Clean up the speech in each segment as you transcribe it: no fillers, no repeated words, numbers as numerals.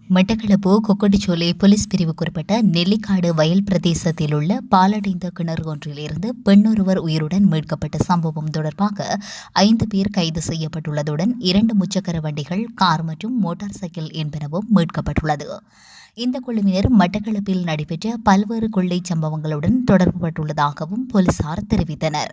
Batticaloa Kokkadicholai police பிரிவுக்குட்பட்ட நெல்லிக்காடு வயல் பிரதேசத்தில் உள்ள பாலடைந்த கிணறு ஒன்றிலிருந்து பெண்ணொருவர் உயிருடன் மீட்கப்பட்ட சம்பவம் தொடர்பாக 5 பேர் கைது செய்யப்பட்டுள்ளதுடன் 2 முச்சக்கர வண்டிகள், கார் மற்றும் மோட்டார் சைக்கிள் என்பனவும் மீட்கப்பட்டுள்ளது. இந்த குழுவினர் மட்டக்களப்பில் நடைபெற்ற பல்வேறு கொள்ளைச் சம்பவங்களுடன் தொடர்புபட்டுள்ளதாகவும் போலீசார் தெரிவித்தனர்.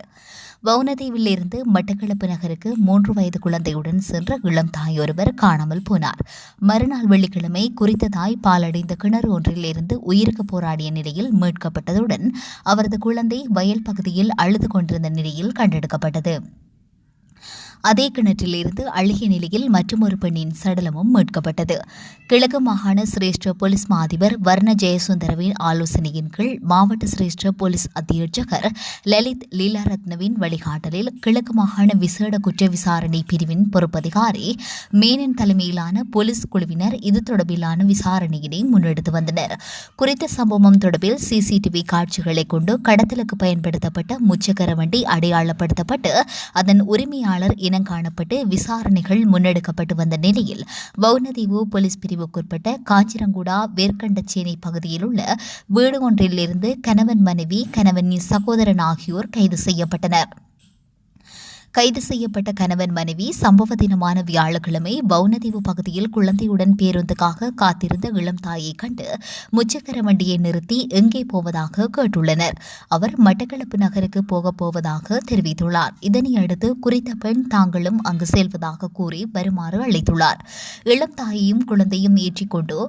வவுனதீவில் இருந்து மட்டக்களப்பு நகருக்கு 3 வயது குழந்தையுடன் சென்ற இளம் தாய் ஒருவர் காணாமல் போனார். மறுநாள் வெள்ளிக்கிழமை குறித்த தாய் பாலடைந்த கிணறு ஒன்றில் இருந்து உயிருக்கு போராடிய நிலையில் மீட்கப்பட்டதுடன் அவரது குழந்தை வயல் பகுதியில் அழுது கொண்டிருந்த நிலையில் கண்டெடுக்கப்பட்டது. அதே கிணற்றிலிருந்து அழுகிய நிலையில் மற்றொரு பெண்ணின் சடலமும் மீட்கப்பட்டது. கிழக்கு மாகாண சிரேஷ்ட போலீஸ் மா அதிபர் வர்ண ஜெயசுந்தரவின் ஆலோசனையின் கீழ் மாவட்ட சிரேஷ்ட போலீஸ் அத்தியட்சகர் லலித் லீலாரத்னவின் வழிகாட்டலில் கிழக்கு மாகாண விசேட குற்ற விசாரணை பிரிவின் பொறுப்பதிகாரி மேனன் தலைமையிலான போலீஸ் குழுவினர் இது தொடர்பிலான விசாரணையினை முன்னெடுத்து வந்தனர். குறித்த சம்பவம் தொடர்பில் சிசிடிவி காட்சிகளை கொண்டு கடத்தலுக்கு பயன்படுத்தப்பட்ட முச்சக்கர வண்டி அடையாளப்படுத்தப்பட்டு அதன் உரிமையாளர் காணப்பட்டு விசாரணைகள் முன்னெடுக்கப்பட்டு வந்த நிலையில் வவுனதீவு போலீஸ் பிரிவுக்குட்பட்ட காஞ்சிரங்குடா வேர்க்கண்டச்சேனை பகுதியில் உள்ள வீடு ஒன்றில் இருந்து கணவன் மனைவி, கணவனின் சகோதரன் ஆகியோர் கைது செய்யப்பட்டனர். கைது செய்யப்பட்ட கணவன் மனைவி சம்பவ தினமான வியாழக்கிழமை வவுனதீவு பகுதியில் குழந்தையுடன் பேருந்துக்காக காத்திருந்த இளம் தாயை கண்டு முச்சக்கர வண்டியை நிறுத்தி எங்கே போவதாக கேட்டுள்ளனர். அவர் மட்டக்களப்பு நகருக்கு போகப் போவதாக தெரிவித்துள்ளார். இதனையடுத்து குறித்த பெண் தாங்களும் அங்கு செல்வதாக கூறி வருமாறு அழைத்துள்ளார். இளம் தாயையும் குழந்தையும் ஏற்றிக்கொண்டு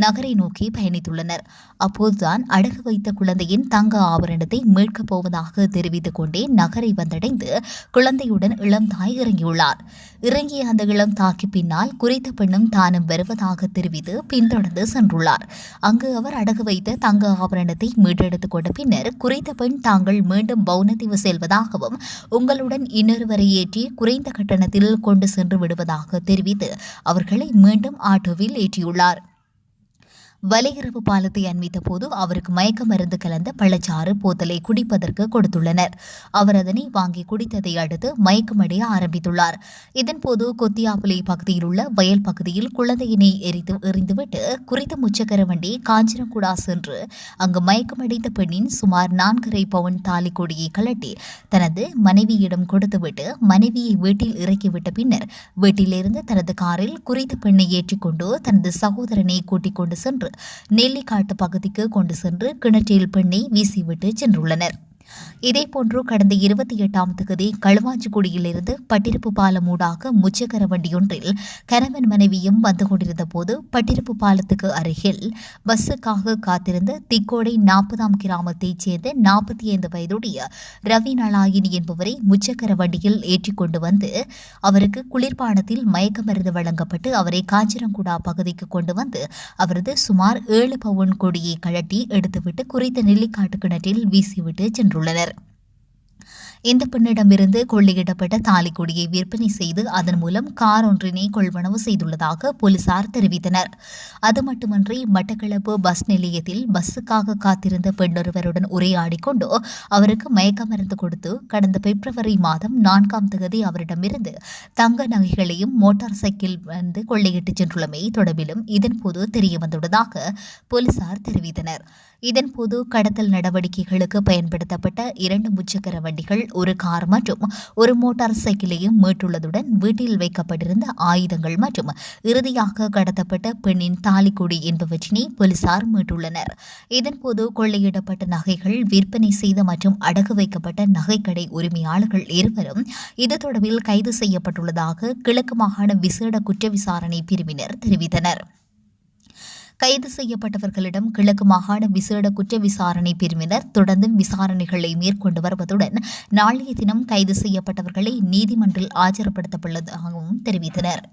நகரை நோக்கி பயணித்துள்ளனர். அப்போதுதான் அடகு வைத்த குழந்தையின் தங்க ஆபரணத்தை மீட்கப் போவதாக தெரிவித்துக் கொண்டே நகரை வந்தடைந்து குழந்தையுடன் இளம் தாய் இறங்கியுள்ளார். இறங்கிய அந்த இளம் தாய்க்கு பின்னால் குறித்த பெண்ணும் தானும் வருவதாக தெரிவித்து பின்தொடர்ந்து சென்றுள்ளார். அங்கு அவர் அடகு வைத்த தங்க ஆபரணத்தை மீட்டெடுத்துக் கொண்ட பின்னர் குறித்த பெண் தாங்கள் மீண்டும் வவுனதீவு செல்வதாகவும் உங்களுடன் இன்னொருவரை ஏற்றி குறைந்த கட்டணத்தில் கொண்டு சென்று விடுவதாக தெரிவித்து அவர்களை மீண்டும் ஆட்டோவில் ஏற்றியுள்ளார். வலையிறவு பாலத்தை அண்மித்த போது அவருக்கு மயக்க மருந்து கலந்த பழச்சாறு போத்தலை குடிப்பதற்கு கொடுத்துள்ளனர். அவர் அதனை வாங்கி குடித்ததை அடுத்து மயக்கமடைய ஆரம்பித்துள்ளார். இதன்போது கொத்தியாப்புலை பகுதியில் உள்ள வயல் பகுதியில் குழந்தையினை எறிந்துவிட்டு குறித்த முச்சக்கர வண்டி காஞ்சிரங்குடா சென்று அங்கு மயக்கமடைந்த பெண்ணின் சுமார் 4.5 பவுன் தாலி கொடியை கலட்டி தனது மனைவியிடம் கொடுத்துவிட்டு மனைவியை வீட்டில் இறக்கிவிட்ட பின்னர் வீட்டிலிருந்து தனது காரில் குறித்த பெண்ணை ஏற்றிக்கொண்டு தனது சகோதரனை கூட்டிக் கொண்டு சென்று நெல்லிக்காட்டு பகுதிக்கு கொண்டு சென்று கிணற்றில் பெண்ணை வீசிவிட்டு சென்றுள்ளனர். இதேபோன்று கடந்த 28ஆம் தேதி களுவாஞ்சிக்குடியிலிருந்து பட்டிருப்பு பாலம் ஊடாக முச்சக்கர வண்டியொன்றில் கணவன் மனைவியும் வந்து கொண்டிருந்த போது பட்டிருப்பு பாலத்துக்கு அருகில் பஸ்ஸுக்காக காத்திருந்த திக்கோடை 40ஆம் கிராமத்தைச் சேர்ந்த 45 வயதுடைய ரவி நலாயினி என்பவரை முச்சக்கர வண்டியில் ஏற்றிக்கொண்டு வந்து அவருக்கு குளிர்பானத்தில் மயக்க மருந்து வழங்கப்பட்டு அவரை காஞ்சிரங்குடா பகுதிக்கு கொண்டு வந்து அவரது சுமார் 7 பவுன் கொடியை கழட்டி எடுத்துவிட்டு குறித்த நெல்லிக்காட்டு கிணற்றில் வீசிவிட்டு சென்றுள்ளனர். இந்த பெண்ணிடமிருந்து கொள்ளையிடப்பட்ட தாலிக்கொடியை விற்பனை செய்து அதன் மூலம் கார் ஒன்றினை கொள்வனவு செய்துள்ளதாக போலீசார் தெரிவித்தனர். அது மட்டுமன்றி மட்டக்களப்பு பஸ் நிலையத்தில் பஸ்ஸுக்காக காத்திருந்த பெண்ணொருவருடன் உரையாடிக் கொண்டு அவருக்கு மயக்க மருந்து கொடுத்து கடந்த பிப்ரவரி மாதம் 4ஆம் தேதி அவரிடமிருந்து தங்க நகைகளையும் மோட்டார் சைக்கிள் வந்து கொள்ளையிட்டு சென்றுள்ளமை தொடர்பிலும் இதன்போது தெரியவந்துள்ளதாக போலீசார் தெரிவித்தனர். இதன்போது கடத்தல் நடவடிக்கைகளுக்கு பயன்படுத்தப்பட்ட 2 முச்சக்கர வண்டிகள், ஒரு கார் மற்றும் ஒரு மோட்டார் சைக்கிளையும் மீட்டுள்ளதுடன் வீட்டில் வைக்கப்பட்டிருந்த ஆயுதங்கள் மற்றும் இறுதியாக கடத்தப்பட்ட பெண்ணின் தாலிக்கொடி என்பவற்றினை போலீசார் மீட்டுள்ளனர். இதன்போது கொள்ளையிடப்பட்ட நகைகள் விற்பனை செய்த மற்றும் அடகு வைக்கப்பட்ட நகைக்கடை உரிமையாளர்கள் இருவரும் இது தொடர்பில் கைது செய்யப்பட்டுள்ளதாக கிழக்கு மாகாண விசேட குற்ற விசாரணை பிரிவினர் தெரிவித்தனர். கைது செய்யப்பட்டவர்களிடம் கிழக்கு மாகாண விசேட குற்ற விசாரணை பிரிவினர் தொடர்ந்து விசாரணைகளை மேற்கொண்டு வருவதுடன் நாளைய தினம் கைது செய்யப்பட்டவர்களை நீதிமன்றில் ஆஜர்படுத்தப்பட்டுள்ளதாகவும் தெரிவித்தனர்.